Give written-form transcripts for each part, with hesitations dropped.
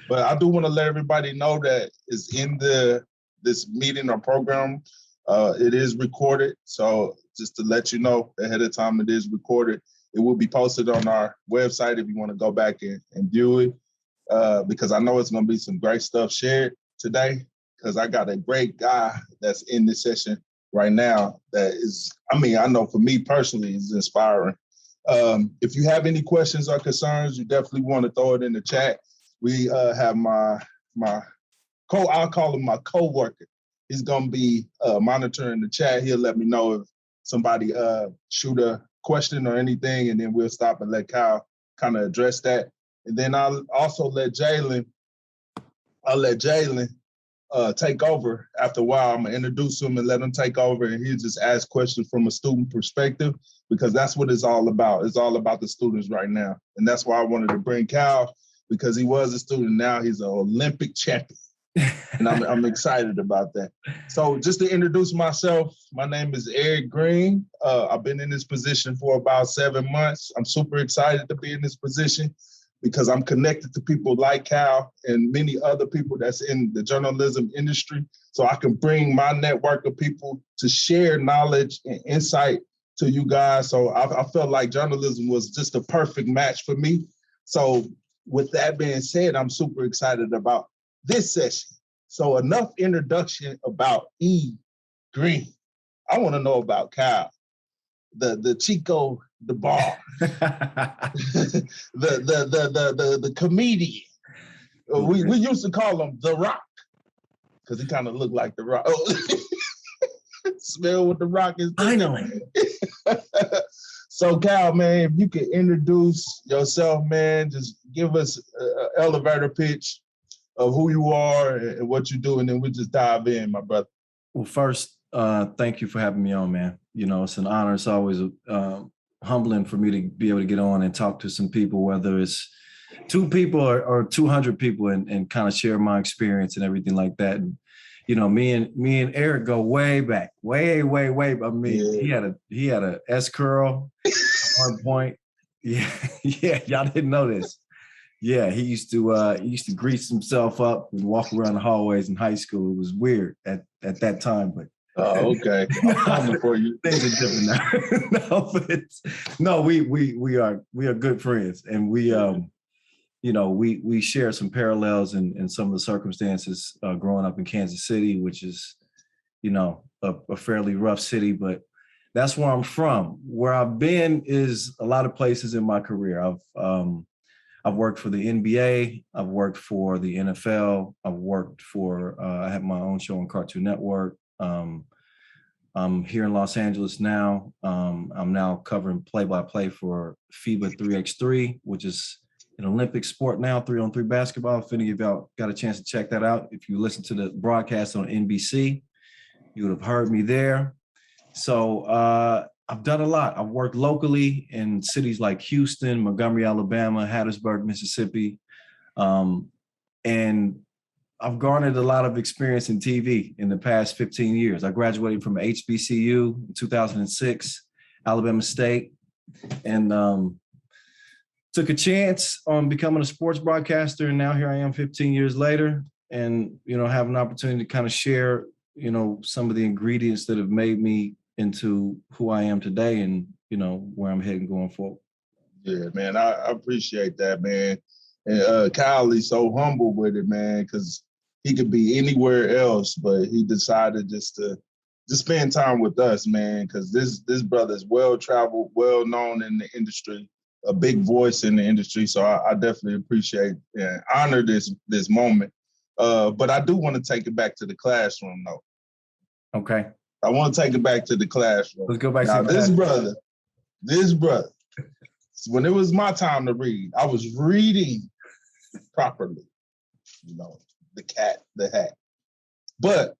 But I do want to let everybody know that is in this meeting or program. It is recorded. So just to let you know ahead of time, it is recorded. It will be posted on our website if you want to go back and view it. Because I know it's going to be some great stuff shared today, because I got a great guy that's in this session right now that is, I know for me personally, is inspiring. If you have any questions or concerns, you definitely want to throw it in the chat. We have my I'll call him my co-worker. He's going to be monitoring the chat. He'll let me know if somebody shoot a question or anything, and then we'll stop and let Kyle kind of address that. And then I'll also let Jalen take over after a while. I'm gonna introduce him and let him take over, and he'll just ask questions from a student perspective, because that's what it's all about. It's all about the students right now. And that's why I wanted to bring Kyle, because he was a student. Now he's an Olympic champion. And I'm excited about that. So just to introduce myself, my name is Eric Green. I've been in this position for about 7 months. I'm super excited to be in this position because I'm connected to people like Cal and many other people that's in the journalism industry. So I can bring my network of people to share knowledge and insight to you guys. So I felt like journalism was just a perfect match for me. So with that being said, I'm super excited about this session. So enough introduction about E. Green. I want to know about Kyle, the Chico the bar, the comedian. We used to call him The Rock because he kind of looked like The Rock. Oh. Smell what The Rock is doing. I know. So Cal, man, if you could introduce yourself, man, just give us an elevator pitch of who you are and what you do, and then we'll just dive in, my brother. Well, first, thank you for having me on, man. You know, it's an honor. It's always humbling for me to be able to get on and talk to some people, whether it's 2 people or 200 people, and kind of share my experience and everything like that. And, you know, me and Eric go way back, way. I mean, he had a S curl at one point. Yeah, y'all didn't know this. Yeah, he used to grease himself up and walk around the hallways in high school. It was weird at that time, but oh, okay. I'm coming for you. Things are different now. We are good friends, and we share some parallels in some of the circumstances growing up in Kansas City, which is, you know, a fairly rough city, but that's where I'm from. Where I've been is a lot of places in my career. I've worked for the NBA. I've worked for the NFL. I've worked for, I have my own show on Cartoon Network. I'm here in Los Angeles now. I'm now covering play-by-play for FIBA 3x3, which is an Olympic sport now, 3-on-3 basketball. If any of y'all got a chance to check that out, if you listen to the broadcast on NBC, you would have heard me there. So I've done a lot. I've worked locally in cities like Houston, Montgomery, Alabama, Hattiesburg, Mississippi. And I've garnered a lot of experience in TV in the past 15 years. I graduated from HBCU in 2006, Alabama State, and took a chance on becoming a sports broadcaster. And now here I am 15 years later, and, you know, have an opportunity to kind of share, you know, some of the ingredients that have made me into who I am today and, you know, where I'm heading going forward. Yeah, man, I appreciate that, man. And Kyle is so humble with it, man, because he could be anywhere else, but he decided just to spend time with us, man, because this brother is well-traveled, well-known in the industry, a big voice in the industry. So I definitely appreciate and honor this moment. But I do want to take it back to the classroom, though. Okay. I want to take it back to the classroom. Let's go back now, to the classroom. This brother, when it was my time to read, I was reading properly, you know, the cat, the hat. But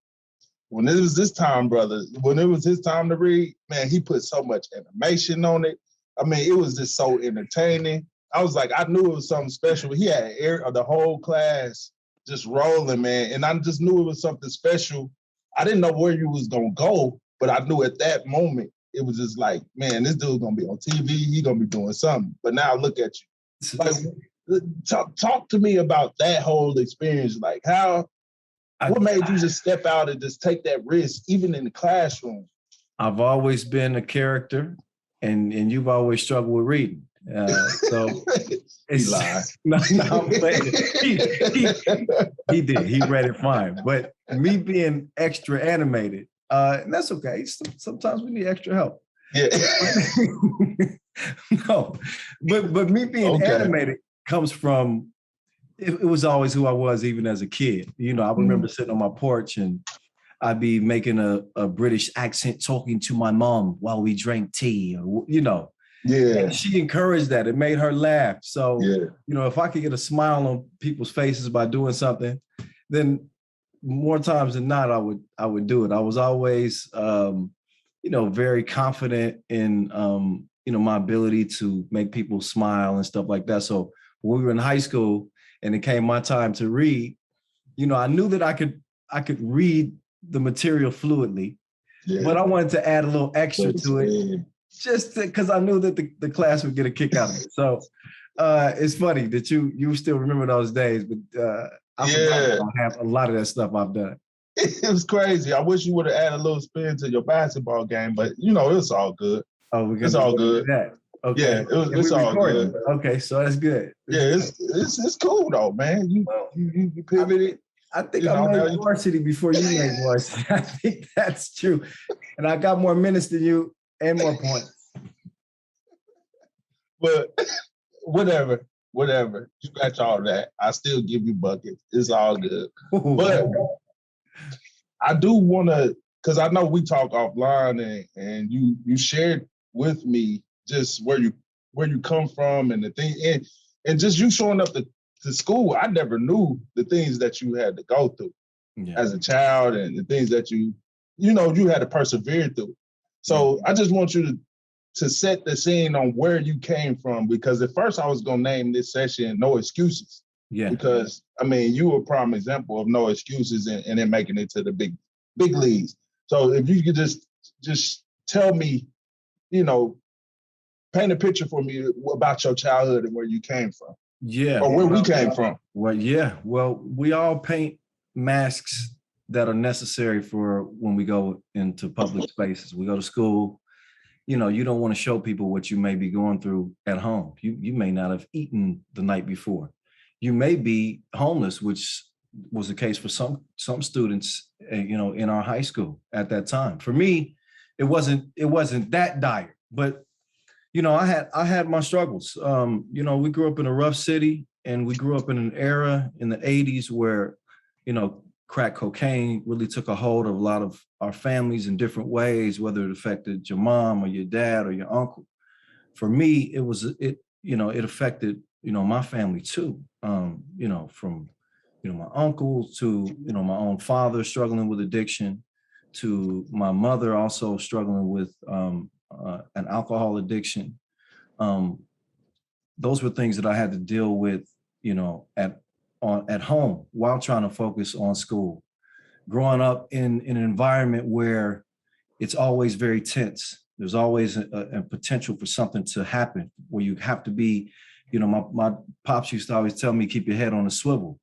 when it was this time, brother, when it was his time to read, man, he put so much animation on it. I mean, it was just so entertaining. I was like, I knew it was something special. He had the whole class just rolling, man. And I just knew it was something special. I didn't know where you was going to go, but I knew at that moment, it was just like, man, this dude's going to be on TV. He's going to be doing something. But now look at you. Like, Talk to me about that whole experience. Like what made you just step out and just take that risk, even in the classroom? I've always been a character, and you've always struggled with reading. So it's no, but he did. He read it fine. But me being extra animated, and that's okay. Sometimes we need extra help. Yeah. No, but me being animated comes from it was always who I was even as a kid. You know, I remember sitting on my porch and I'd be making a British accent talking to my mom while we drank tea, or, you know. Yeah. And she encouraged that. It made her laugh. So, you know, if I could get a smile on people's faces by doing something, then more times than not, I would do it. I was always, you know, very confident in, you know, my ability to make people smile and stuff like that. So when we were in high school and it came my time to read, you know, I knew that I could read the material fluidly, but I wanted to add a little extra to it, just because I knew that the class would get a kick out of it. So it's funny that you still remember those days, but I forgot I have a lot of that stuff I've done. It was crazy. I wish you would have added a little spin to your basketball game, but you know, it's all good. Oh, it's all good. That. Okay. Yeah, it's all good. Okay, so that's good. It's cool though, man. You pivoted. I think I made varsity before you made varsity. I think that's true. And I got more minutes than you and more points. But whatever. Scratch all that. I still give you buckets. It's all good. But I do want to, because I know we talk offline and you shared with me just where you come from and the thing and just you showing up to school. I never knew the things that you had to go through as a child and the things that you had to persevere through. So I just want you to set the scene on where you came from, because at first I was gonna name this session "No Excuses." Yeah. Because I mean, you were a prime example of no excuses and then making it to the big leagues. So if you could just tell me, you know, paint a picture for me about your childhood and where you came from. Yeah. Or where we came from. Well, yeah. Well, we all paint masks that are necessary for when we go into public spaces. We go to school. You know, you don't want to show people what you may be going through at home. You may not have eaten the night before. You may be homeless, which was the case for some students, you know, in our high school at that time. For me, it wasn't that dire, but you know, I had my struggles. You know, we grew up in a rough city, and we grew up in an era in the 80s where, you know, crack cocaine really took a hold of a lot of our families in different ways, whether it affected your mom or your dad or your uncle. For me, it affected, you know, my family too. You know, from, you know, my uncles to, you know, my own father struggling with addiction, to my mother also struggling with an alcohol addiction. Those were things that I had to deal with, you know, at home while trying to focus on school. Growing up in an environment where it's always very tense. There's always a potential for something to happen where you have to be, you know, my pops used to always tell me, keep your head on a swivel.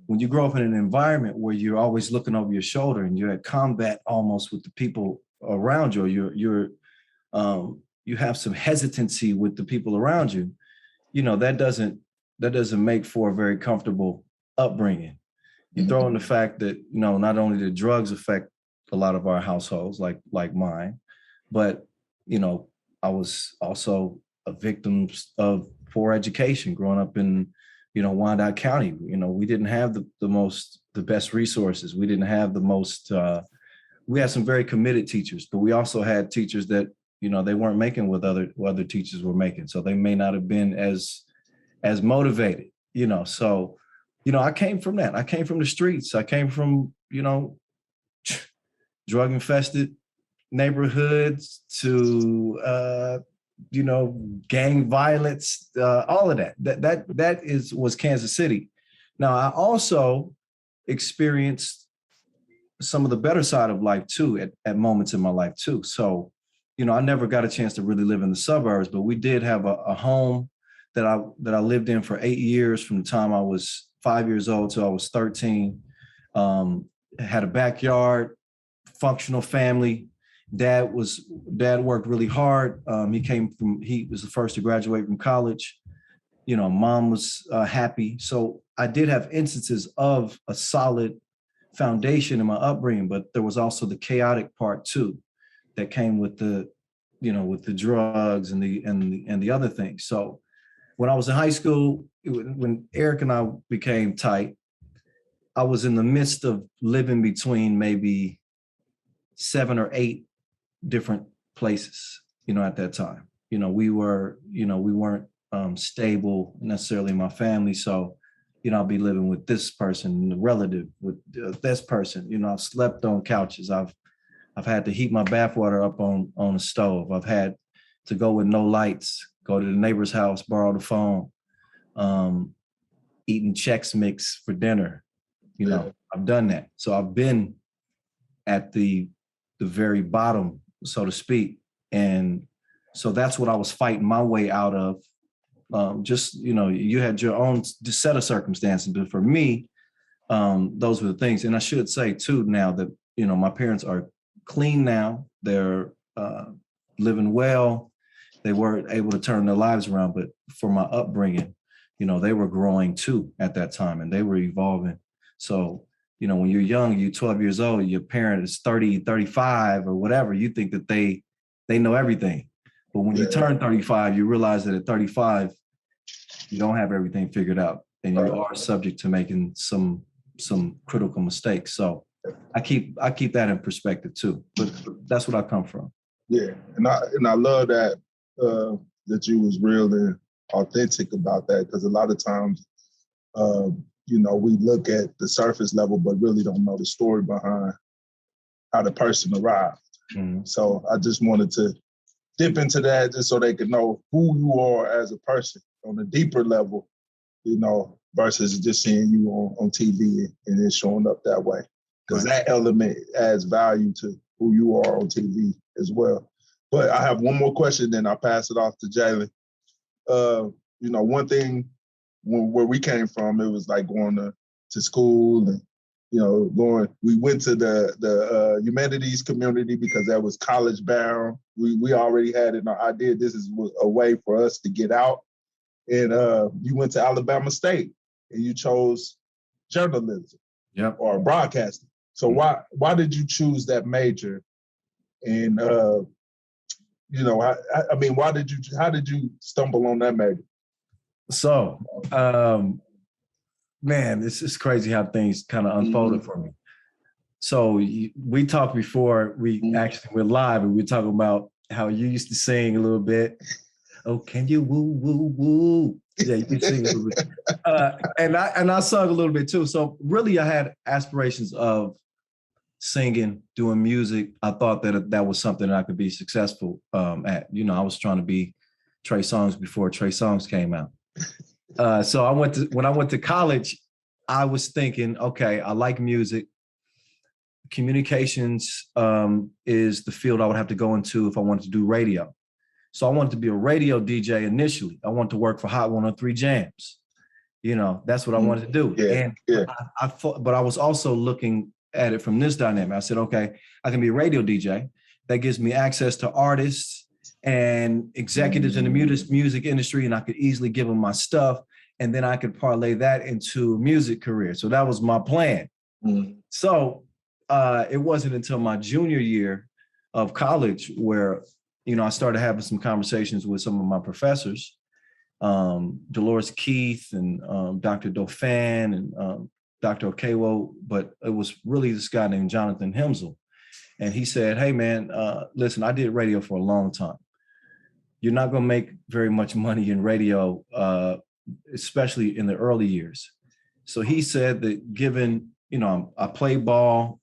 When you grow up in an environment where you're always looking over your shoulder and you're at combat almost with the people around you, you have some hesitancy with the people around you, you know, that doesn't make for a very comfortable upbringing. You throw in the fact that, you know, not only do drugs affect a lot of our households like mine, but, you know, I was also a victim of poor education growing up in, you know, Wyandotte County. You know, we didn't have the best resources. We didn't have the most, we had some very committed teachers, but we also had teachers that, you know, they weren't making what other teachers were making. So they may not have been as motivated, you know. So, you know, I came from that. I came from the streets. I came from, you know, drug infested neighborhoods to, you know, gang violence, all of that. That was Kansas City. Now, I also experienced some of the better side of life too, at moments in my life too. So, you know, I never got a chance to really live in the suburbs, but we did have a home that I lived in for 8 years, from the time I was 5 years old till I was 13. Had a backyard, functional family. Dad worked really hard. He was the first to graduate from college. Mom was happy. So I did have instances of a solid foundation in my upbringing, but there was also the chaotic part too, that came with the drugs and the other things. So when I was in high school, when Eric and I became tight, I was in the midst of living between maybe 7 or 8 different places, at that time. We weren't stable necessarily in my family. So, I'll be living with this person, the relative, with this person. I've slept on couches. I've had to heat my bathwater up on a stove. I've had to go with no lights, go to the neighbor's house, borrow the phone, eating Chex Mix for dinner. I've done that. So I've been at the very bottom, so to speak. And so that's what I was fighting my way out of. You had your own set of circumstances, but for me, those were the things. And I should say too, now that, my parents are clean now, they're living well. They weren't able to turn their lives around, but for my upbringing, they were growing too at that time, and they were evolving. So, when you're young, you're 12 years old, your parent is 30, 35 or whatever, you think that they know everything. But when you turn 35, you realize that at 35, you don't have everything figured out, and you are subject to making some critical mistakes. So I keep that in perspective too, but that's what I come from. Yeah, and I love that that you was real and authentic about that, because a lot of times, we look at the surface level, but really don't know the story behind how the person arrived. Mm-hmm. So I just wanted to dip into that just so they could know who you are as a person on a deeper level, versus just seeing you on TV and it showing up that way. Because that element adds value to who you are on TV as well. But I have one more question, then I'll pass it off to Jalen. One thing where we came from, it was like going to school and, we went to the humanities community because that was college bound. We already had an idea this is a way for us to get out. And you went to Alabama State and you chose journalism or broadcasting. So why did you choose that major? And how did you stumble on that major? So, man, this is crazy how things kind of unfolded for me. So we talked before we actually went live, and we were talking about how you used to sing a little bit. Oh, can you woo, woo, woo? Yeah, you can sing a little bit. And I sung a little bit too. So really I had aspirations of singing, doing music. I thought that was something that I could be successful at. I was trying to be Trey Songz before Trey Songz came out. So when I went to college, I was thinking, okay, I like music. Communications is the field I would have to go into if I wanted to do radio. So I wanted to be a radio DJ initially. I wanted to work for Hot 103 Jams. That's what I wanted to do. Yeah. I thought, but I was also looking at it from this dynamic. I said, okay, I can be a radio DJ. That gives me access to artists and executives in the music industry, and I could easily give them my stuff, and then I could parlay that into a music career. So that was my plan. So it wasn't until my junior year of college where, I started having some conversations with some of my professors, Dolores Keith and Dr. Dauphin and Dr. Okewo, but it was really this guy named Jonathan Hemsel. And he said, hey, man, listen, I did radio for a long time. You're not going to make very much money in radio, especially in the early years. So he said that given, I play ball,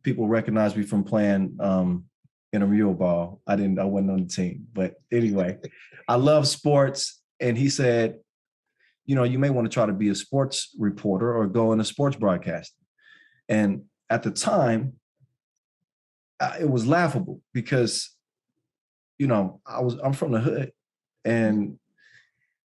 people recognize me from playing intramural ball. I wasn't on the team, but anyway, I love sports. And he said, you may want to try to be a sports reporter or go into sports broadcasting. And at the time, it was laughable because, I'm from the hood. And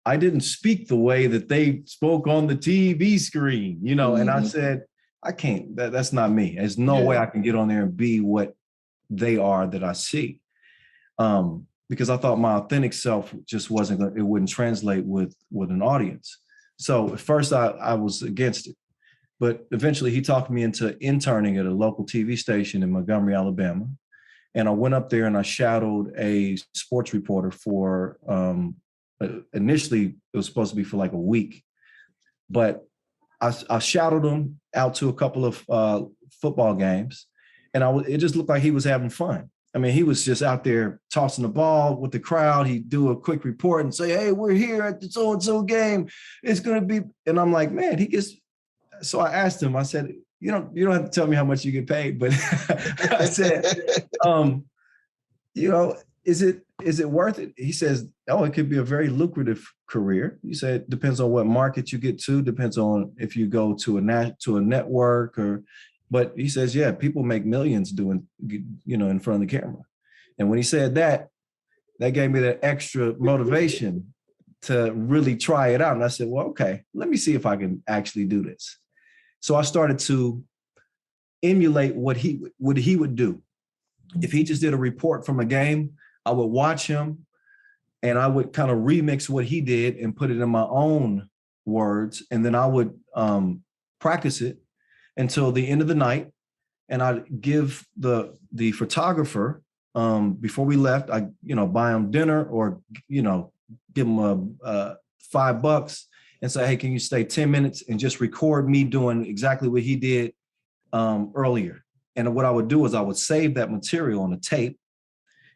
I didn't speak the way that they spoke on the TV screen, you know, and I said, I can't, that's not me. There's no way I can get on there and be what they are that I see. Because I thought my authentic self just it wouldn't translate with an audience. So at first I was against it, but eventually he talked me into interning at a local TV station in Montgomery, Alabama. And I went up there and I shadowed a sports reporter for, initially it was supposed to be for like a week, but I shadowed him out to a couple of football games, and it just looked like he was having fun. I mean, he was just out there tossing the ball with the crowd. He'd do a quick report and say, "Hey, we're here at the so-and-so game. It's going to be," and I'm like, man, so I asked him, I said, you don't have to tell me how much you get paid, but I said, you know, is it worth it? He says, oh, it could be a very lucrative career. He said, it depends on what market you get to, depends on if you go to a network but he says, yeah, people make millions doing, you know, in front of the camera. And when he said that gave me that extra motivation to really try it out. And I said, well, okay, let me see if I can actually do this. So I started to emulate what he would do. If he just did a report from a game, I would watch him and I would kind of remix what he did and put it in my own words. And then I would practice it until the end of the night. And I'd give the photographer, before we left, I, you know, buy him dinner or, you know, give him $5 and say, hey, can you stay 10 minutes and just record me doing exactly what he did earlier. And what I would do is I would save that material on a tape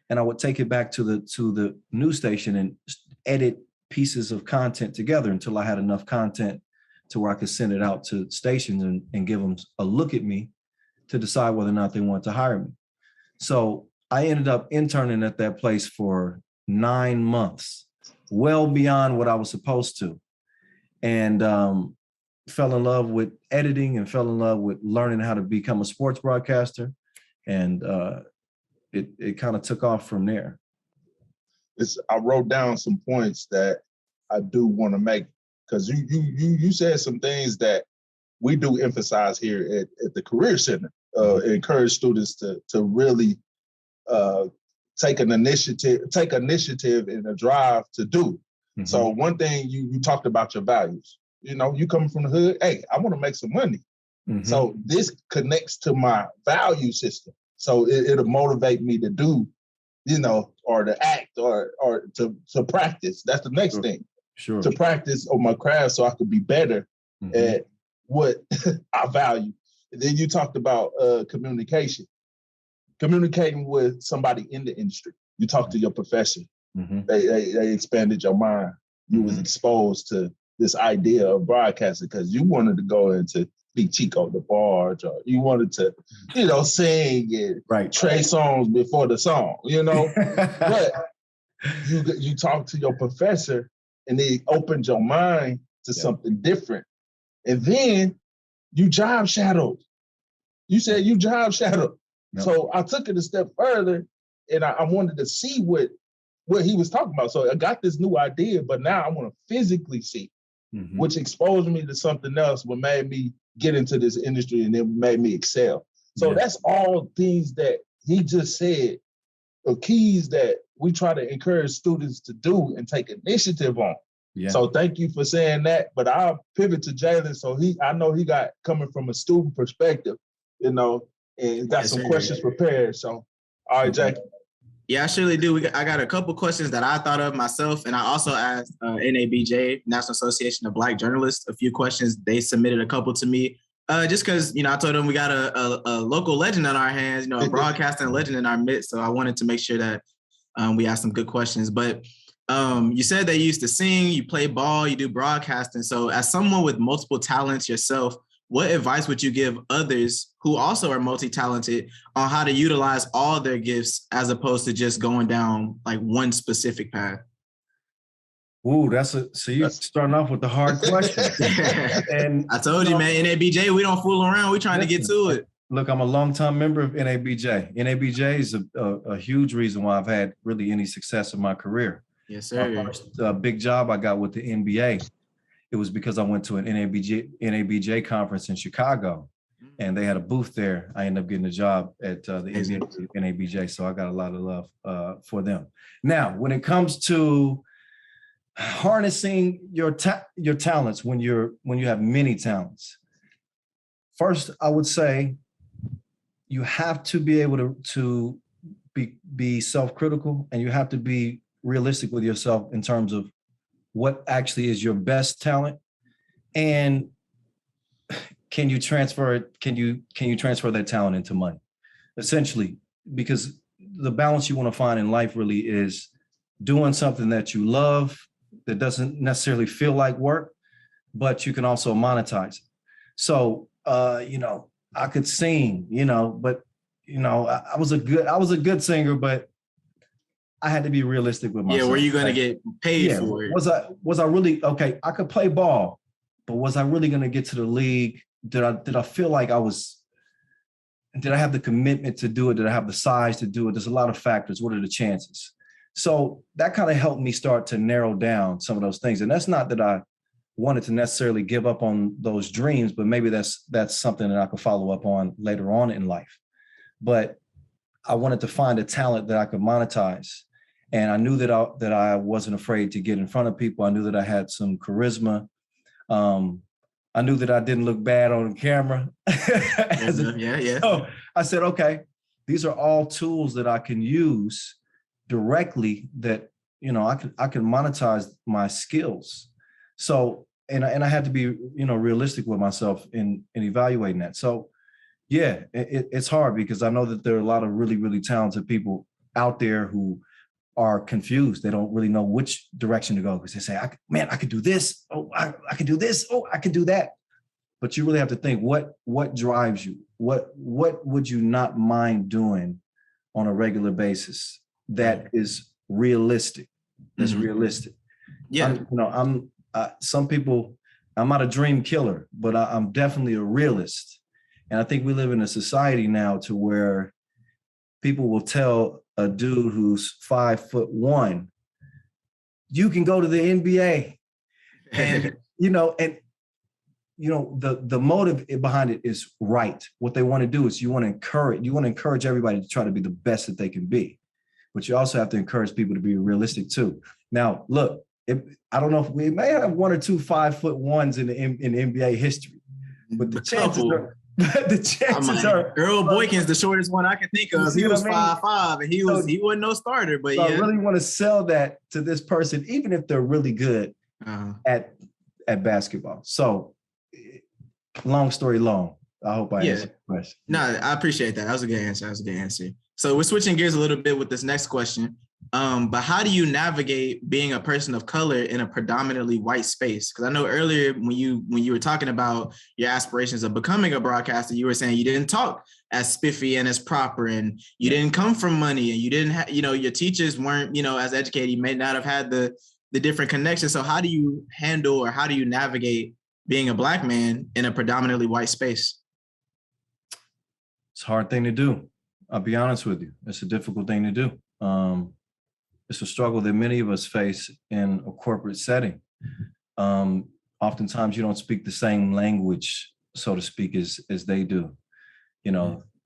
and I would take it back to the news station and edit pieces of content together until I had enough content to where I could send it out to stations and give them a look at me to decide whether or not they wanted to hire me. So I ended up interning at that place for 9 months, well beyond what I was supposed to. And fell in love with editing and fell in love with learning how to become a sports broadcaster. And it kind of took off from there. I wrote down some points that I do want to make, because you said some things that we do emphasize here at the Career Center, encourage students to really take initiative and a drive to do. Mm-hmm. So one thing you talked about your values. You know, you coming from the hood, hey, I want to make some money. Mm-hmm. So this connects to my value system. So it'll motivate me to do, you know, or to act or to practice. That's the next thing. Sure. To practice on my craft so I could be better at what I value. And then you talked about communicating with somebody in the industry. You talked to your professor. Mm-hmm. They expanded your mind. You was exposed to this idea of broadcasting because you wanted to go into be Chico DeBarge, or you wanted to, you know, sing and Trey Songz before the song, you know. But you talked to your professor and they opened your mind to something different. And then you job shadowed. You said you job shadowed. Yep. So I took it a step further and I wanted to see what he was talking about. So I got this new idea, but now I want to physically see, which exposed me to something else, what made me get into this industry and it made me excel. So that's all things that he just said, or keys that we try to encourage students to do and take initiative on. Yeah. So thank you for saying that, but I'll pivot to Jalen. So I know he got coming from a student perspective, you know, and got some questions prepared. So, all right, Jackie. Yeah, I surely do. I got a couple questions that I thought of myself, and I also asked NABJ, National Association of Black Journalists, a few questions. They submitted a couple to me, just because, you know, I told them we got a local legend in our hands, you know, a broadcasting legend in our midst. So I wanted to make sure that we asked some good questions. But you said that you used to sing, you play ball, you do broadcasting. So as someone with multiple talents yourself, what advice would you give others who also are multi-talented on how to utilize all their gifts as opposed to just going down like one specific path? Ooh, so you're starting off with the hard question. And I told you, man, NABJ, we don't fool around. We're trying to get to it. Look, I'm a longtime member of NABJ. NABJ is a huge reason why I've had really any success in my career. Yes, My sir. first big job I got with the NBA, it was because I went to an NABJ conference in Chicago, and they had a booth there. I ended up getting a job at the Amazing. NBA NABJ, so I got a lot of love for them. Now, when it comes to harnessing your talents when you have many talents, first I would say you have to be able to be self-critical, and you have to be realistic with yourself in terms of what actually is your best talent, and can you transfer it? Can you transfer that talent into money? Essentially, because the balance you want to find in life really is doing something that you love, that doesn't necessarily feel like work, but you can also monetize it. So, I could sing, but I was a good singer, but I had to be realistic with myself. Yeah, were you gonna get paid for it? Was I really okay? I could play ball, but was I really gonna get to the league? Did I feel like did I have the commitment to do it? Did I have the size to do it? There's a lot of factors. What are the chances? So that kind of helped me start to narrow down some of those things. And that's not that I wanted to necessarily give up on those dreams, but maybe that's something that I could follow up on later on in life. But I wanted to find a talent that I could monetize. And I knew that I wasn't afraid to get in front of people. I knew that I had some charisma. I knew that I didn't look bad on camera. Yeah. So I said, okay, these are all tools that I can use directly that, I can monetize my skills. So, and I had to be, realistic with myself in evaluating that. So yeah, it's hard because I know that there are a lot of really, really talented people out there who are confused. They don't really know which direction to go because they say, I could do this. Oh, I could do this. Oh, I could do that. But you really have to think, what drives you? What would you not mind doing on a regular basis that is realistic? That's realistic. Yeah. Some people, I'm not a dream killer, but I'm definitely a realist. And I think we live in a society now to where people will tell a dude who's 5'1", you can go to the NBA. And, the motive behind it is right. What they want to do is you want to encourage everybody to try to be the best that they can be. But you also have to encourage people to be realistic too. Now, look, I don't know if we may have one or two 5'1" in NBA history, but the chances are Earl Boykins, the shortest one I can think of. He was 5'5", and he wasn't no starter. But so I really want to sell that to this person, even if they're really good at basketball. So, long story long. I hope I answered the question. No, I appreciate that. That was a good answer. So we're switching gears a little bit with this next question. But how do you navigate being a person of color in a predominantly white space? Because I know earlier when you were talking about your aspirations of becoming a broadcaster, you were saying you didn't talk as spiffy and as proper, and you didn't come from money, and you didn't have, your teachers weren't, as educated. You may not have had the different connections. So how do you handle, or how do you navigate being a Black man in a predominantly white space? It's a hard thing to do. I'll be honest with you. It's a difficult thing to do. It's a struggle that many of us face in a corporate setting. Oftentimes you don't speak the same language, so to speak, as they do.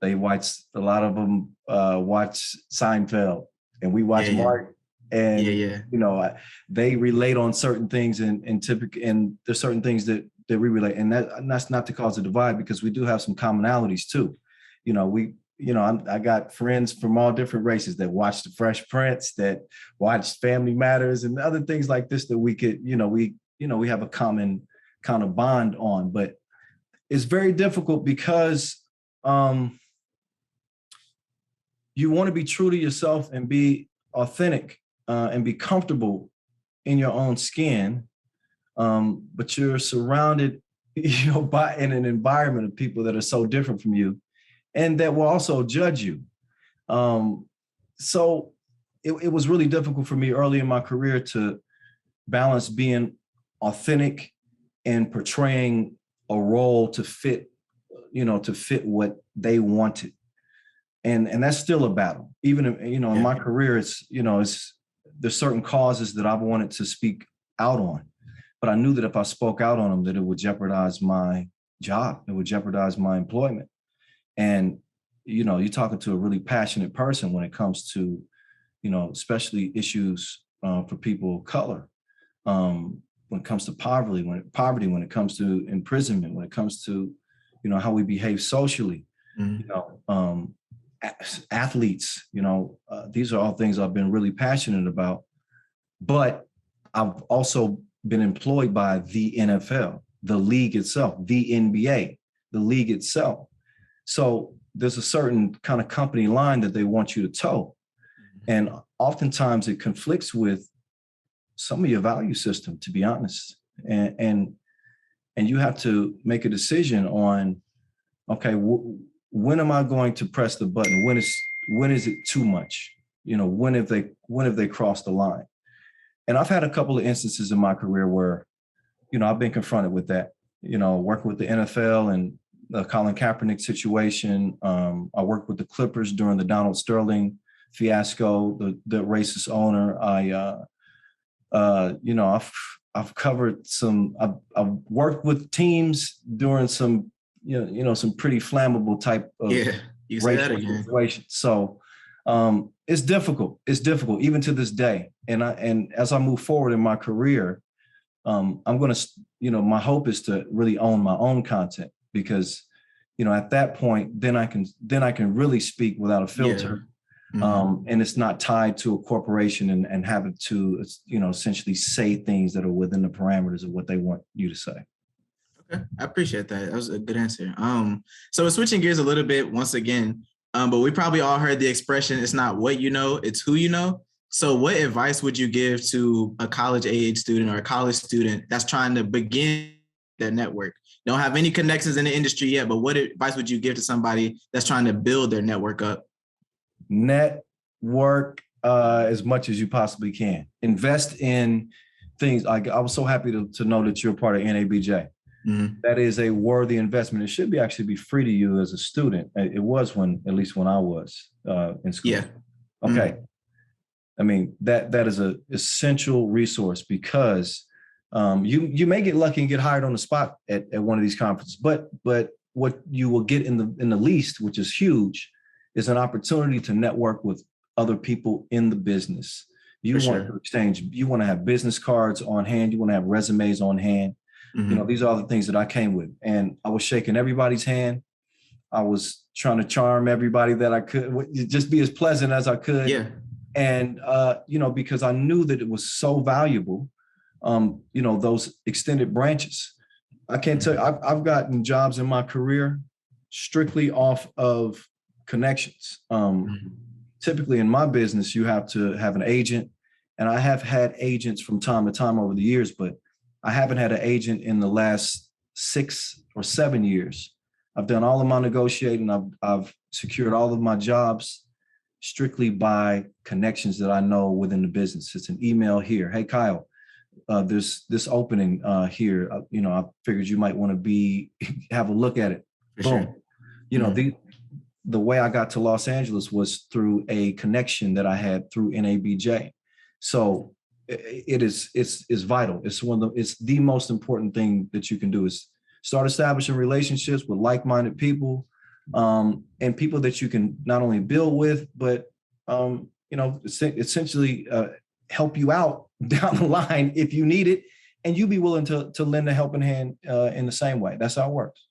They watch, a lot of them watch Seinfeld, and we watch Martin. And they relate on certain things, and there's certain things that we relate, and that's not to cause a divide, because we do have some commonalities too. I got friends from all different races that watch The Fresh Prince, that watch Family Matters, and other things like this that we could, we have a common kind of bond on. But it's very difficult because you want to be true to yourself and be authentic and be comfortable in your own skin, but you're surrounded, by in an environment of people that are so different from you, and that will also judge you. So it was really difficult for me early in my career to balance being authentic and portraying a role to fit what they wanted. And that's still a battle. Even, in my career, it's there's certain causes that I wanted to speak out on, but I knew that if I spoke out on them, that it would jeopardize my job. It would jeopardize my employment. And, you're talking to a really passionate person when it comes to, especially issues for people of color. When it comes to poverty, when it comes to imprisonment, when it comes to, how we behave socially, athletes, these are all things I've been really passionate about. But I've also been employed by the NFL, the league itself, the NBA, the league itself. So there's a certain kind of company line that they want you to toe. And oftentimes it conflicts with some of your value system, to be honest. And you have to make a decision on, okay, when am I going to press the button? When is it too much? When have they crossed the line? And I've had a couple of instances in my career where, I've been confronted with that, working with the NFL and the Colin Kaepernick situation. I worked with the Clippers during the Donald Sterling fiasco, the racist owner. I've covered some, I've worked with teams during some, some pretty flammable type of you say that again. situation. So it's difficult. It's difficult even to this day. And as I move forward in my career, I'm going to, my hope is to really own my own content, because, at that point, then I can really speak without a filter. Yeah. Mm-hmm. And it's not tied to a corporation and having to, essentially say things that are within the parameters of what they want you to say. Okay, I appreciate that. That was a good answer. So we're switching gears a little bit once again, but we probably all heard the expression, it's not what you know, it's who you know. So what advice would you give to a college age student or a college student that's trying to begin their network? Don't have any connections in the industry yet, but what advice would you give to somebody that's trying to build their network up? Network as much as you possibly can. Invest in things. I was so happy to know that you're a part of NABJ. Mm-hmm. That is a worthy investment. It should actually be free to you as a student. It was at least when I was in school. Yeah. Okay. Mm-hmm. I mean, that is an essential resource, because you may get lucky and get hired on the spot at one of these conferences, but what you will get in the least, which is huge, is an opportunity to network with other people in the business. You want to exchange, you want to have business cards on hand, you want to have resumes on hand. Mm-hmm. These are the things that I came with. And I was shaking everybody's hand. I was trying to charm everybody that I could, just be as pleasant as I could. Yeah. And, because I knew that it was so valuable, those extended branches. I can't tell you, I've gotten jobs in my career strictly off of connections. Typically in my business, you have to have an agent, and I have had agents from time to time over the years, but I haven't had an agent in the last 6 or 7 years. I've done all of my negotiating. I've secured all of my jobs strictly by connections that I know within the business. It's an email here. Hey, Kyle, there's this opening here. I figured you might want to have a look at it. For Boom. Sure. The way I got to Los Angeles was through a connection that I had through NABJ. So it's vital. It's the most important thing that you can do is start establishing relationships with like-minded people, and people that you can not only build with, but essentially help you out down the line if you need it, and you be willing to lend a helping hand in the same way. That's how it works.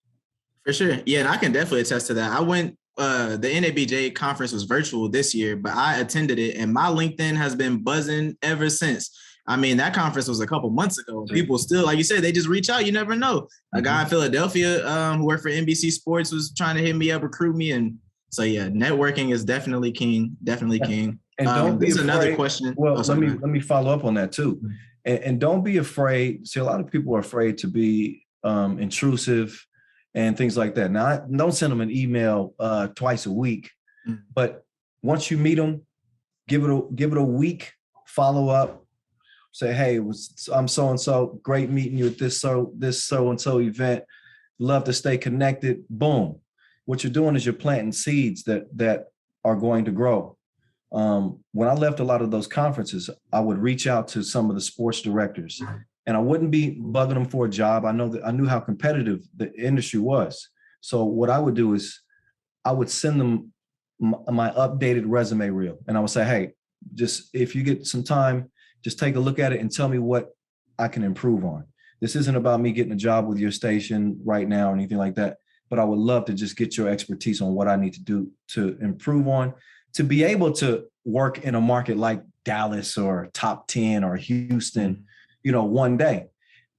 For sure. Yeah, and I can definitely attest to that. I went, the NABJ conference was virtual this year, but I attended it, and my LinkedIn has been buzzing ever since. I mean, that conference was a couple months ago. People still, like you said, they just reach out. You never know. A guy in Philadelphia who worked for NBC Sports was trying to hit me up, recruit me. And so, yeah, networking is definitely king. Definitely king. And don't be afraid. Another question. Well, let me follow up on that too. And don't be afraid. See, a lot of people are afraid to be intrusive and things like that. Now, don't send them an email twice a week, but once you meet them, give it a week, follow up. Say, hey, I'm so-and-so, great meeting you at this so-and-so event. Love to stay connected. Boom. What you're doing is you're planting seeds that are going to grow. When I left a lot of those conferences, I would reach out to some of the sports directors, and I wouldn't be bugging them for a job. I knew how competitive the industry was. So what I would do is I would send them my updated resume reel, and I would say, hey, just if you get some time, just take a look at it and tell me what I can improve on. This isn't about me getting a job with your station right now or anything like that, but I would love to just get your expertise on what I need to do to improve on, to be able to work in a market like Dallas or Top 10 or Houston, one day.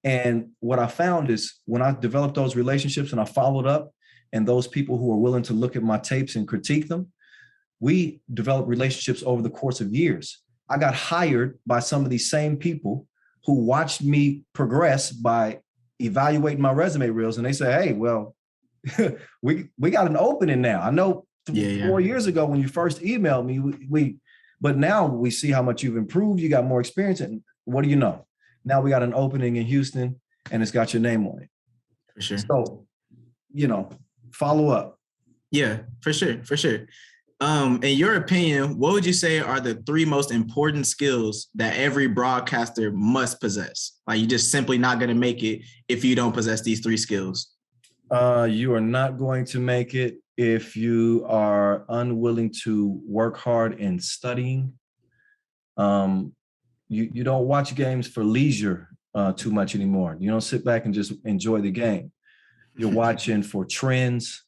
And what I found is when I developed those relationships and I followed up, and those people who are willing to look at my tapes and critique them, we developed relationships over the course of years. I got hired by some of these same people who watched me progress by evaluating my resume reels, and they say, hey, well, we got an opening now. I know 4 years ago when you first emailed me, but now we see how much you've improved. You got more experience, and what do you know? Now we got an opening in Houston, and it's got your name on it. For sure. So, follow up. Yeah, for sure. In your opinion, what would you say are the 3 most important skills that every broadcaster must possess? Like, you're just simply not going to make it if you don't possess these 3 skills. You are not going to make it if you are unwilling to work hard in studying. You don't watch games for leisure too much anymore. You don't sit back and just enjoy the game. You're watching for trends.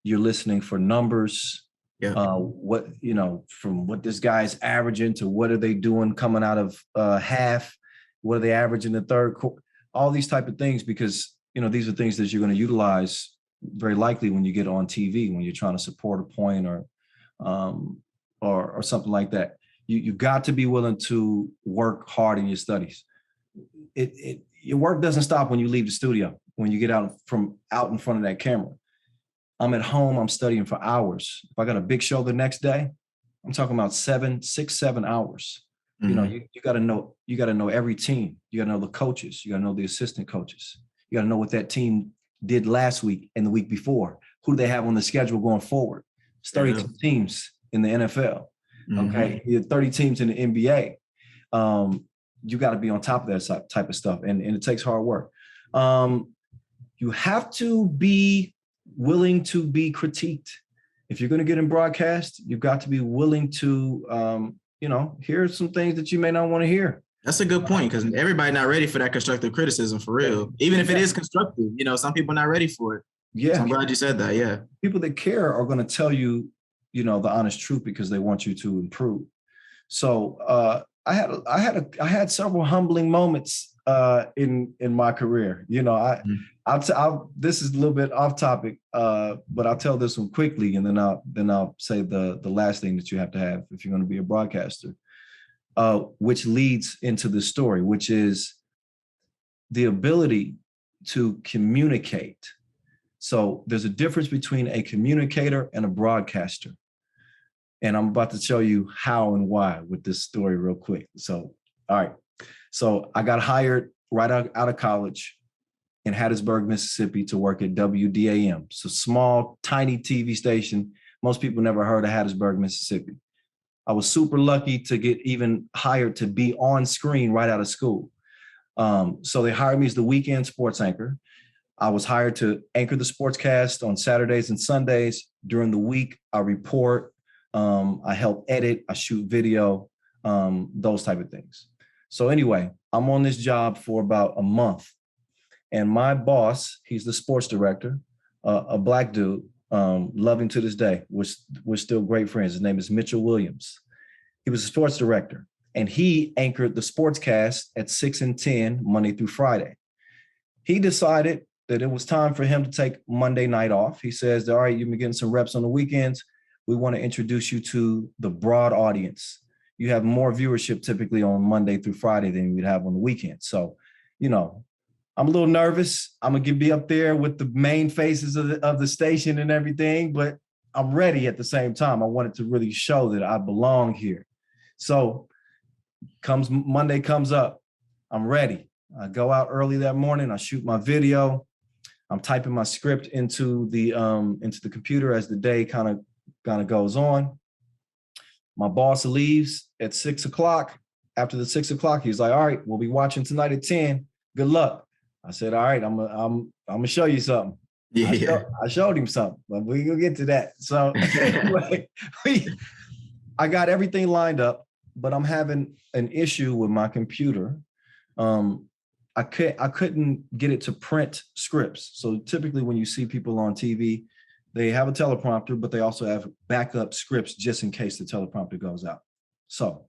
You're listening for numbers. Yeah. From what this guy's averaging to what are they doing coming out of half? What are they averaging in the third quarter? All these type of things, because these are things that you're going to utilize very likely when you get on TV, when you're trying to support a point or something like that. You got to be willing to work hard in your studies. Your work doesn't stop when you leave the studio, when you get out in front of that camera. I'm at home, I'm studying for hours. If I got a big show the next day, I'm talking about 6, 7 hours. Mm-hmm. You got to know every team. You got to know the coaches. You got to know the assistant coaches. You got to know what that team did last week and the week before. Who do they have on the schedule going forward? It's 32 teams in the NFL. Mm-hmm. Okay. You have 30 teams in the NBA. You got to be on top of that type of stuff. And it takes hard work. You have to be willing to be critiqued. If you're going to get in broadcast, you've got to be willing to, hear some things that you may not want to hear. That's a good point, because everybody not ready for that constructive criticism, for real. Even if it is constructive, some people not ready for it. Yeah. So I'm glad you said that. Yeah. People that care are going to tell you, the honest truth, because they want you to improve. So I had several humbling moments in my career. This is a little bit off topic, but I'll tell this one quickly, and then I'll say the last thing that you have to have if you're going to be a broadcaster, which leads into the story, which is the ability to communicate. So there's a difference between a communicator and a broadcaster. And I'm about to show you how and why with this story real quick. So, all right. So I got hired right out of college in Hattiesburg, Mississippi, to work at WDAM. It's a small, tiny TV station. Most people never heard of Hattiesburg, Mississippi. I was super lucky to get even hired to be on screen right out of school. So they hired me as the weekend sports anchor. I was hired to anchor the sportscast on Saturdays and Sundays. During the week, I report. I help edit, I shoot video, those type of things. So anyway, I'm on this job for about a month, and my boss, he's the sports director, a Black dude, love him to this day. We're still great friends. His name is Mitchell Williams. He was a sports director, and he anchored the sportscast at 6 and 10 Monday through Friday. He decided that it was time for him to take Monday night off. He says, all right, you've been getting some reps on the weekends. We want to introduce you to the broad audience. You have more viewership typically on Monday through Friday than you'd have on the weekend. So, I'm a little nervous. I'm going to be up there with the main faces of the station and everything, but I'm ready at the same time. I wanted to really show that I belong here. So Monday comes up, I'm ready. I go out early that morning. I shoot my video. I'm typing my script into the computer as the day kind of goes on. My boss leaves at 6 o'clock. After the 6 o'clock, he's like, all right, we'll be watching tonight at 10. Good luck. I said, all right, I'm gonna show you something. Yeah. I showed him something, but we gonna get to that. So anyway, I got everything lined up, but I'm having an issue with my computer. I couldn't get it to print scripts. So typically when you see people on TV, they have a teleprompter, but they also have backup scripts just in case the teleprompter goes out. So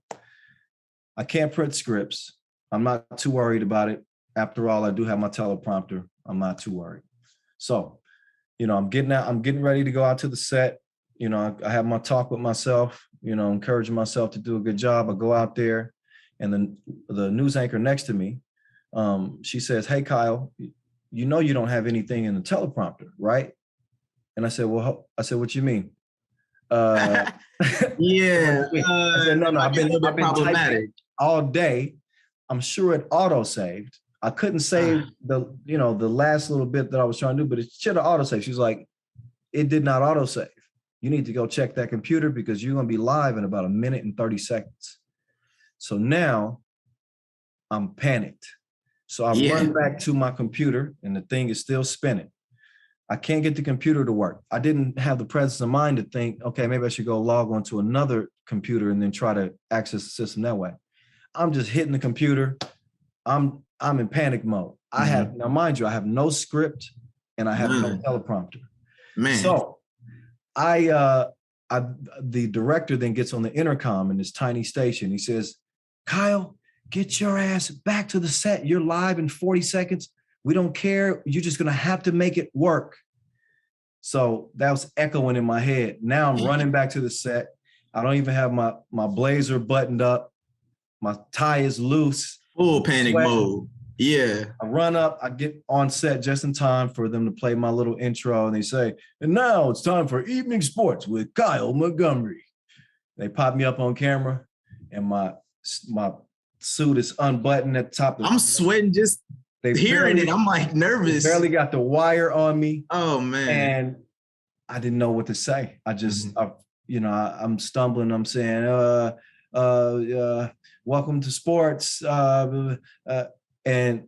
I can't print scripts. I'm not too worried about it. After all, I do have my teleprompter. I'm not too worried. So, I'm getting ready to go out to the set. I have my talk with myself, encouraging myself to do a good job. I go out there, and then the news anchor next to me, she says, "Hey, Kyle, you don't have anything in the teleprompter, right?" And I said, "What you mean?" Yeah. I said, "No, I've been problematic typing all day. I'm sure it auto-saved. I couldn't save the last little bit that I was trying to do, but it should have auto-saved." She's like, "It did not auto-save. You need to go check that computer because you're going to be live in about 1 minute and 30 seconds. So now I'm panicked. So I run back to my computer and the thing is still spinning. I can't get the computer to work. I didn't have the presence of mind to think, okay, maybe I should go log on to another computer and then try to access the system that way. I'm just hitting the computer. I'm in panic mode. Now mind you, I have no script and I have no teleprompter. Man. So the director then gets on the intercom in this tiny station. He says, "Kyle, get your ass back to the set. You're live in 40 seconds. We don't care. You're just going to have to make it work." So that was echoing in my head. Now I'm running back to the set. I don't even have my blazer buttoned up. My tie is loose. Full panic mode. Yeah. I run up, I get on set just in time for them to play my little intro. And they say, "And now it's time for Evening Sports with Kyle Montgomery." They pop me up on camera and my suit is unbuttoned at the top. I'm sweating just hearing it. I'm like nervous. Barely got the wire on me. Oh man. And I didn't know what to say. I just, I'm stumbling. I'm saying, "Welcome to sports." And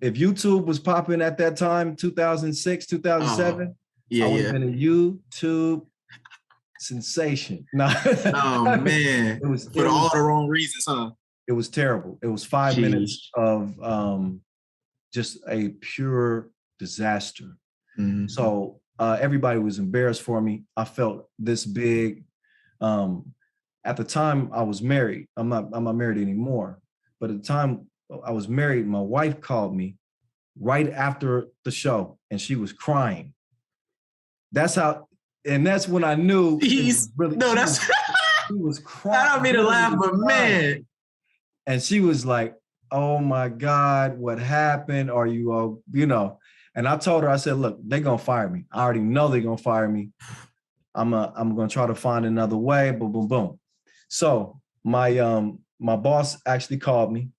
if YouTube was popping at that time, 2006, 2007, I would have been a YouTube sensation. No. Oh man. It was for all the wrong reasons, huh? It was terrible. It was 5 minutes of just a pure disaster. Mm-hmm. So everybody was embarrassed for me. I felt this big. At the time I was married. I'm not married anymore. But at the time I was married, my wife called me right after the show and she was crying. That's when I knew he was crying. I don't mean to laugh, but man. And she was like, "Oh my God, what happened? Are you all, And I told her, I said, "Look, they're gonna fire me. I already know they're gonna fire me. I'm gonna try to find another way." Boom, boom, boom. So my boss actually called me.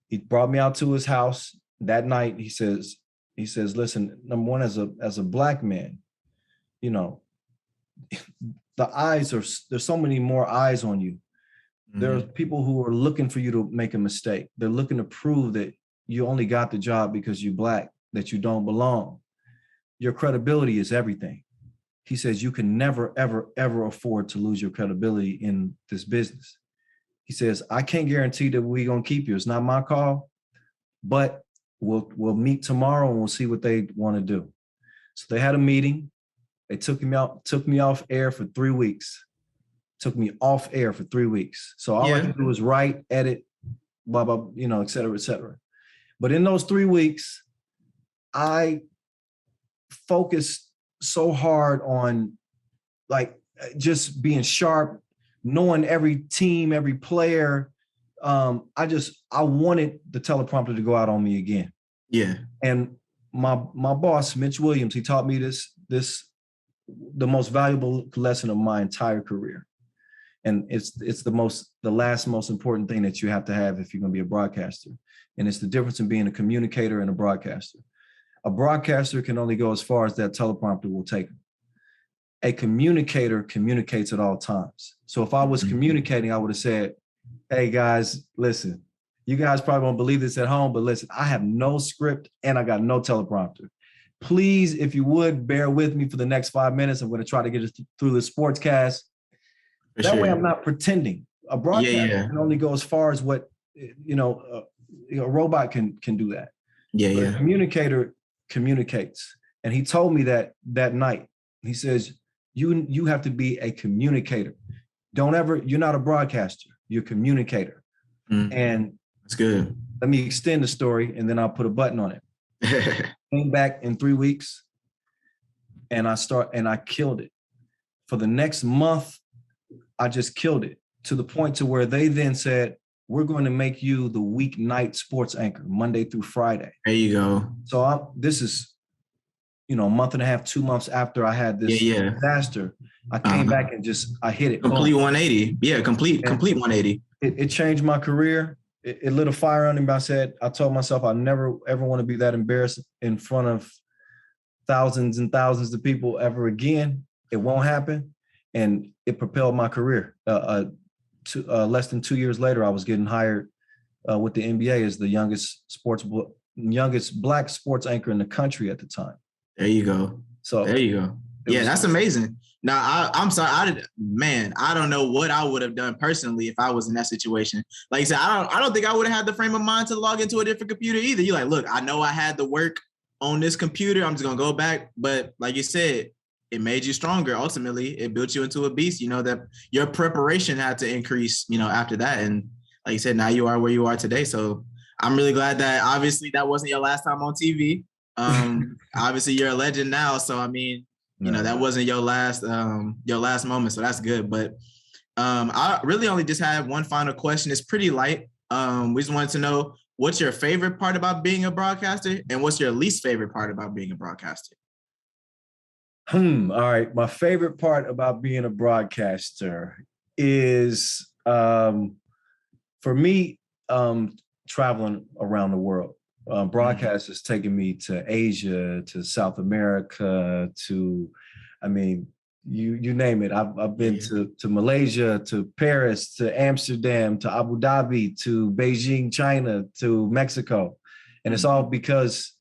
He brought me out to his house that night. He says, "Listen, number one, as a Black man, the eyes there's so many more eyes on you. Mm-hmm. There are people who are looking for you to make a mistake. They're looking to prove that you only got the job because you're Black, that you don't belong. Your credibility is everything." He says, "You can never, ever, ever afford to lose your credibility in this business." He says, "I can't guarantee that we're going to keep you. It's not my call, but we'll meet tomorrow and we'll see what they want to do." So they had a meeting. They took me off air for 3 weeks. Took me off air for 3 weeks. So all I could do was write, edit, blah, blah, et cetera, et cetera. But in those 3 weeks, I focused so hard on just being sharp, knowing every team, every player. I wanted the teleprompter to go out on me again. Yeah. And my boss, Mitch Williams, he taught me the most valuable lesson of my entire career. And it's the last most important thing that you have to have if you're going to be a broadcaster. And it's the difference in being a communicator and a broadcaster. A broadcaster can only go as far as that teleprompter will take them. a communicator communicates at all times. So if I was communicating, I would have said, hey guys, listen, you guys probably won't believe this at home, but listen, I have no script and I got no teleprompter. Please, if you would, bear with me for the next 5 minutes. I'm going to try to get us through the sportscast. That way I'm not pretending. A broadcast can only go as far as what, a robot can do that. But a communicator communicates. And he told me that night. He says, you have to be a communicator. You're not a broadcaster, you're a communicator. And that's good. Let me extend the story and then I'll put a button on it. Came back in 3 weeks and I killed it. For the next month, I just killed it to the point to where they then said, we're going to make you the weeknight sports anchor, Monday through Friday. There you go. So this is, a month and a half, 2 months after I had this disaster, I came back and I hit it. Complete 180. Yeah, complete 180. It changed my career. It lit a fire under me. I told myself I never, ever want to be that embarrassed in front of thousands and thousands of people ever again. It won't happen. And it propelled my career. Less than 2 years later, I was getting hired with the NBA as the youngest Black sports anchor in the country at the time. There you go. So there you go. Yeah, that's amazing. Now, I'm sorry. I don't know what I would have done personally if I was in that situation. Like you said, I don't think I would have had the frame of mind to log into a different computer either. You're like, look, I know I had to work on this computer. I'm just going to go back. But like you said, it made you stronger. Ultimately, it built you into a beast. That your preparation had to increase, after that. And like you said, now you are where you are today. So I'm really glad that obviously that wasn't your last time on TV. Obviously you're a legend now. So, I mean, that wasn't your last moment. So that's good. But I really only just have one final question. It's pretty light. We just wanted to know, what's your favorite part about being a broadcaster and what's your least favorite part about being a broadcaster? All right. My favorite part about being a broadcaster is, for me, traveling around the world. Broadcast has taken me to Asia, to South America, you name it. I've been to Malaysia, to Paris, to Amsterdam, to Abu Dhabi, to Beijing, China, to Mexico. And it's all because,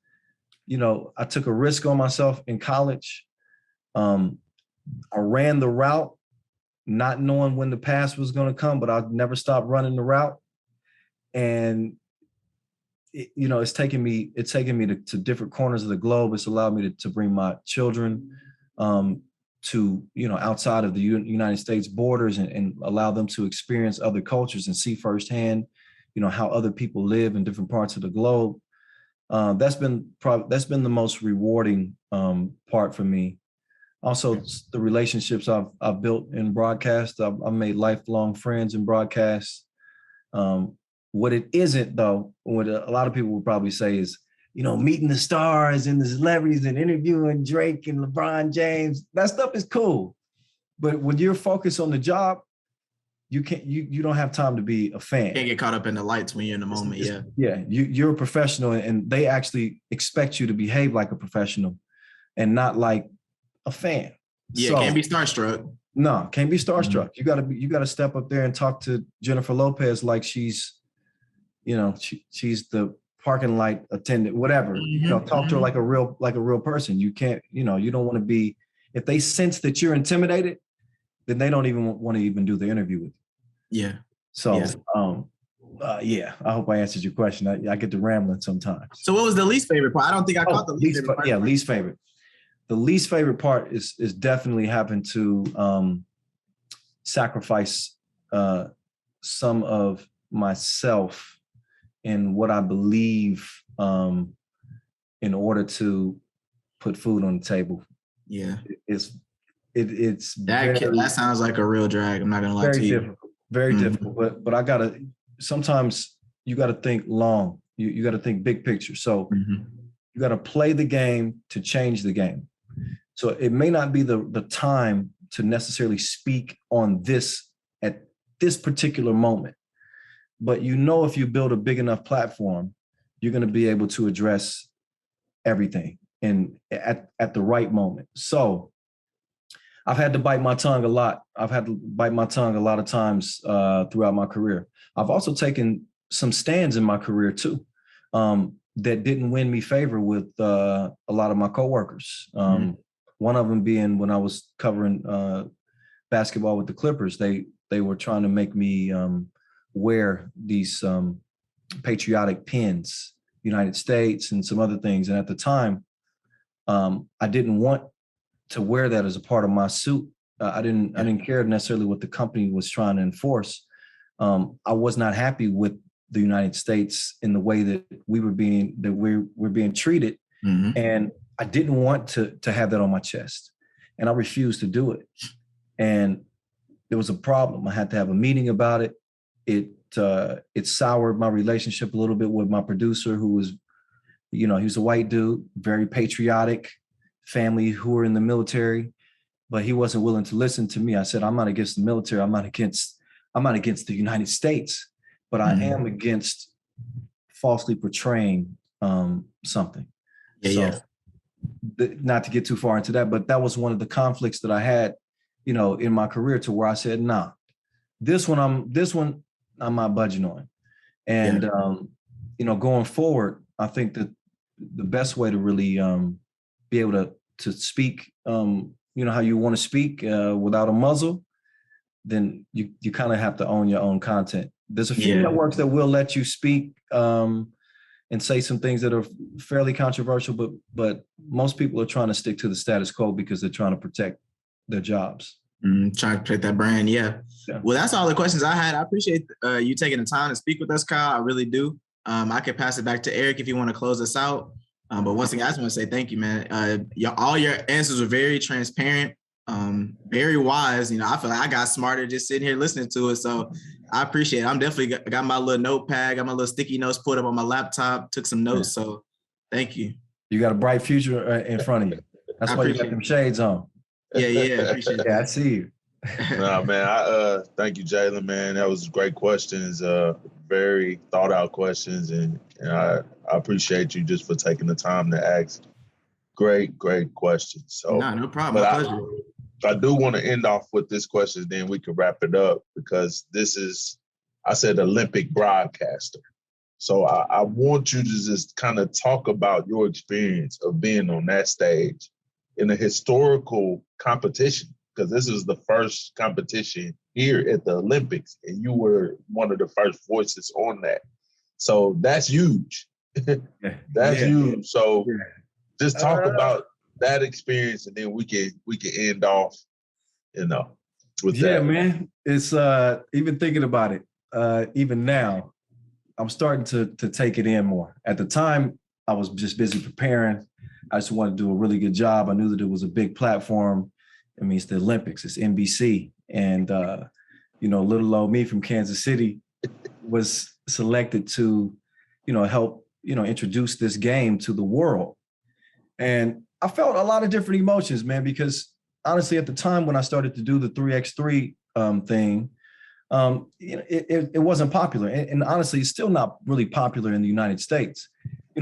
I took a risk on myself in college. I ran the route, not knowing when the pass was going to come, but I never stopped running the route. And it's taken me to different corners of the globe. It's allowed me to bring my children to, outside of the United States borders and allow them to experience other cultures and see firsthand, how other people live in different parts of the globe. That's been the most rewarding part for me. Also, the relationships I've built in broadcast. I've made lifelong friends in broadcast. What it isn't, though, what a lot of people would probably say is, meeting the stars and the celebrities and interviewing Drake and LeBron James. That stuff is cool. But when you're focused on the job, you don't have time to be a fan. Can't get caught up in the lights when you're in the moment. You're a professional, and they actually expect you to behave like a professional and not like a fan. Can't be starstruck. No, can't be starstruck. Mm-hmm. You gotta step up there and talk to Jennifer Lopez like she's the parking light attendant, whatever. Talk to her like a real person. You can't, you don't want to be, if they sense that you're intimidated, then they don't even want to even do the interview with you. Yeah. So, I hope I answered your question. I get to rambling sometimes. So what was the least favorite part? I don't think I caught the least favorite part. Yeah, least favorite. The least favorite part is definitely having to sacrifice some of myself in what I believe in order to put food on the table. Yeah. It's that sounds like a real drag. I'm not gonna lie to you. Difficult, very difficult. But sometimes you gotta think long. You gotta think big picture. So you gotta play the game to change the game. So it may not be the time to necessarily speak on this at this particular moment. But if you build a big enough platform, you're going to be able to address everything and at the right moment. So I've had to bite my tongue a lot. I've had to bite my tongue a lot of times throughout my career. I've also taken some stands in my career too that didn't win me favor with a lot of my coworkers. One of them being when I was covering basketball with the Clippers, they were trying to make me wear these patriotic pins, United States and some other things. And at the time, I didn't want to wear that as a part of my suit. I didn't care necessarily what the company was trying to enforce. I was not happy with the United States in the way that we're being treated. And I didn't want to have that on my chest. And I refused to do it. And there was a problem. I had to have a meeting about it. It soured my relationship a little bit with my producer, who was, he was a white dude, very patriotic, family who were in the military, but he wasn't willing to listen to me. I said, I'm not against the military. I'm not against the United States, but I am against falsely portraying something. Not to get too far into that, but that was one of the conflicts that I had, in my career, to where I said, nah, this one I'm not budging on. And, going forward, I think that the best way to really be able to speak, how you want to speak without a muzzle, then you kind of have to own your own content. There's a few networks that will let you speak and say some things that are fairly controversial, but most people are trying to stick to the status quo because they're trying to protect their jobs. Trying to protect that brand. Yeah. Well, that's all the questions I had. I appreciate you taking the time to speak with us, Kyle. I really do. I could pass it back to Eric if you want to close us out. But once again, I just want to say thank you, man. All your answers were very transparent, very wise. I feel like I got smarter just sitting here listening to it. So I appreciate it. I'm definitely got my little notepad, got my little sticky notes put up on my laptop, took some notes. So thank you. You got a bright future in front of you. That's why you got them shades on. Yeah, appreciate it. Yeah, I see you. Nah, man, I thank you, Jalen, man. That was great questions, very thought out questions, and I appreciate you just for taking the time to ask great questions. So no problem. My pleasure. I do want to end off with this question, then we can wrap it up, because this is, I said, Olympic broadcaster. So I want you to just kind of talk about your experience of being on that stage in a historical competition, because this is the first competition here at the Olympics, and you were one of the first voices on that. So that's huge. That's huge. So just talk about that experience, and then we can end off, with that. Yeah, man. It's even thinking about it, even now, I'm starting to take it in more. At the time, I was just busy preparing. I just wanted to do a really good job. I knew that it was a big platform. I mean, it's the Olympics, it's NBC. And, little old me from Kansas City was selected to, help, introduce this game to the world. And I felt a lot of different emotions, man, because honestly, at the time when I started to do the 3x3 thing, it wasn't popular. And honestly, it's still not really popular in the United States.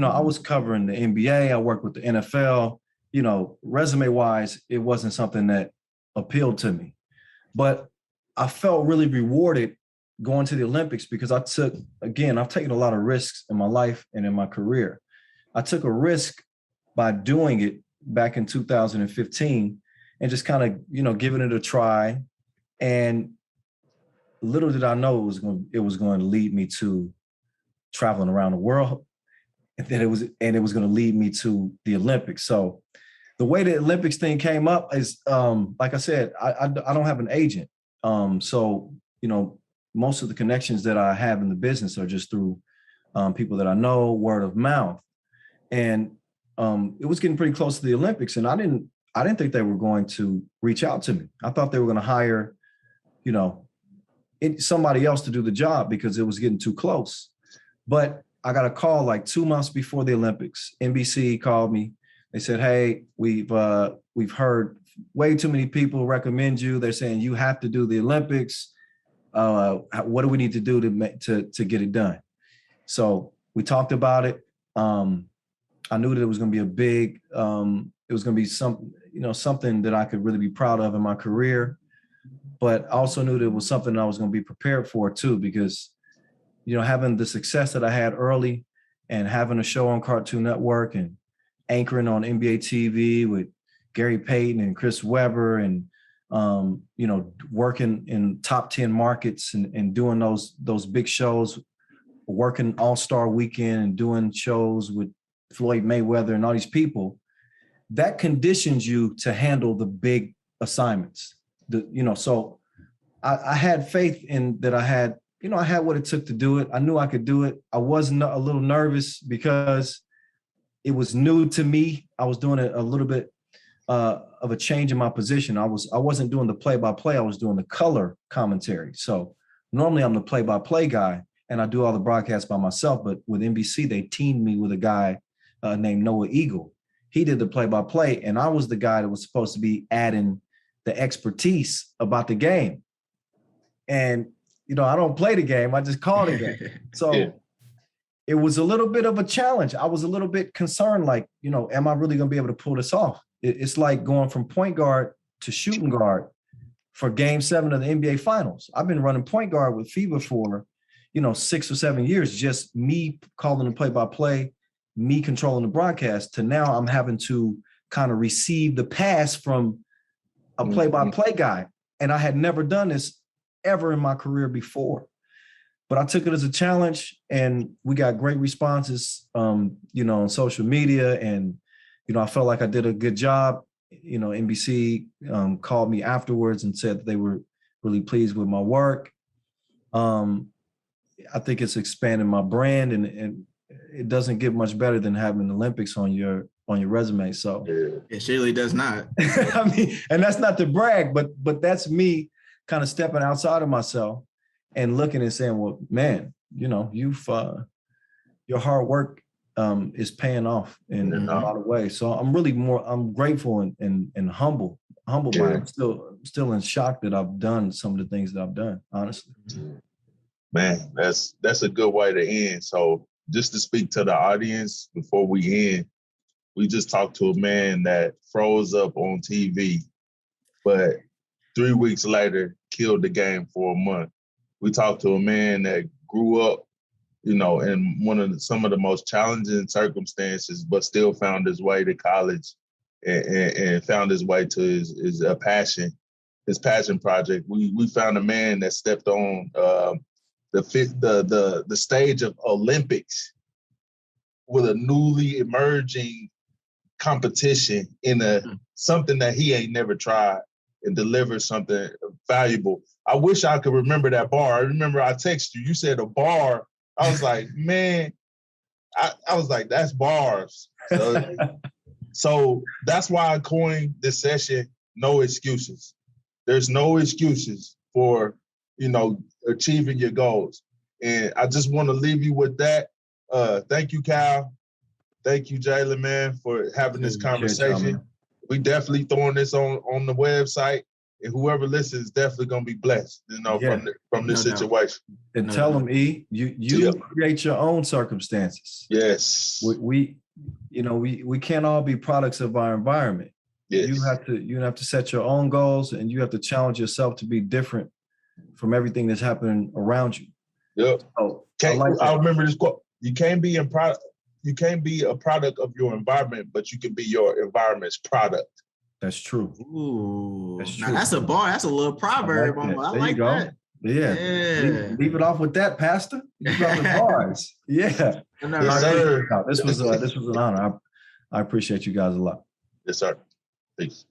I was covering the NBA, I worked with the NFL, resume-wise, it wasn't something that appealed to me. But I felt really rewarded going to the Olympics because I've taken a lot of risks in my life and in my career. I took a risk by doing it back in 2015 and just kind of, giving it a try. And little did I know it was going to lead me to traveling around the world. And then it was going to lead me to the Olympics. So the way the Olympics thing came up is, like I said, I don't have an agent. So, most of the connections that I have in the business are just through people that I know, word of mouth. And it was getting pretty close to the Olympics, and I didn't think they were going to reach out to me. I thought they were going to hire, somebody else to do the job because it was getting too close. But I got a call like 2 months before the Olympics. NBC called me. They said, "Hey, we've heard way too many people recommend you. They're saying you have to do the Olympics. What do we need to do to get it done?" So we talked about it. I knew that it was going to be a big it was going to be something that I could really be proud of in my career. But I also knew that it was something I was going to be prepared for too, because, having the success that I had early and having a show on Cartoon Network and anchoring on NBA TV with Gary Payton and Chris Webber and, working in top 10 markets and doing those big shows, working All-Star Weekend and doing shows with Floyd Mayweather and all these people, that conditions you to handle the big assignments. So I had faith in that. I had what it took to do it. I knew I could do it. I was a little nervous because it was new to me. I was doing a little bit of a change in my position. I wasn't doing the play-by-play. I was doing the color commentary. So normally I'm the play-by-play guy and I do all the broadcasts by myself. But with NBC, they teamed me with a guy named Noah Eagle. He did the play-by-play, and I was the guy that was supposed to be adding the expertise about the game. And, I don't play the game. I just call the game. So It was a little bit of a challenge. I was a little bit concerned, like, am I really going to be able to pull this off? It's like going from point guard to shooting guard for Game 7 of the NBA Finals. I've been running point guard with FIBA for, 6 or 7 years, just me calling the play-by-play, me controlling the broadcast, to now I'm having to kind of receive the pass from a play-by-play guy. And I had never done this ever in my career before. But I took it as a challenge, and we got great responses, on social media. And, I felt like I did a good job. NBC called me afterwards and said that they were really pleased with my work. I think it's expanding my brand, and it doesn't get much better than having the Olympics on your resume. So it surely does not. I mean, and that's not to brag, but that's me kind of stepping outside of myself and looking and saying, well, man, you've your hard work is paying off in a lot of ways. So I'm grateful and humble by it. I'm still in shock that I've done some of the things that I've done, honestly. Man, that's a good way to end. So just to speak to the audience before we end, we just talked to a man that froze up on TV, but 3 weeks later killed the game for a month. We talked to a man that grew up, in some of the most challenging circumstances, but still found his way to college and found his way to his passion project. We found a man that stepped on the stage of Olympics with a newly emerging competition in something that he ain't never tried, and deliver something valuable. I wish I could remember that bar. I remember I texted you. You said a bar. I was like, man, I was like, that's bars. So that's why I coined this session, No Excuses. There's no excuses for, achieving your goals. And I just want to leave you with that. Thank you, Cal. Thank you, Jalen, man, for having this conversation. We definitely throwing this on the website, and whoever listens is definitely gonna be blessed, from this situation. And tell them, E, you create your own circumstances. Yes. We can't all be products of our environment. Yes. You have to set your own goals, and you have to challenge yourself to be different from everything that's happening around you. Yep. So, I remember this quote. You can't be a product of your environment, but you can be your environment's product. That's true. Ooh, that's true. Now that's a bar. That's a little proverb. I like that. Yeah. Leave it off with that, Pastor. You got the bars. Yeah. Yes, sir. This was an honor. I appreciate you guys a lot. Yes, sir. Peace.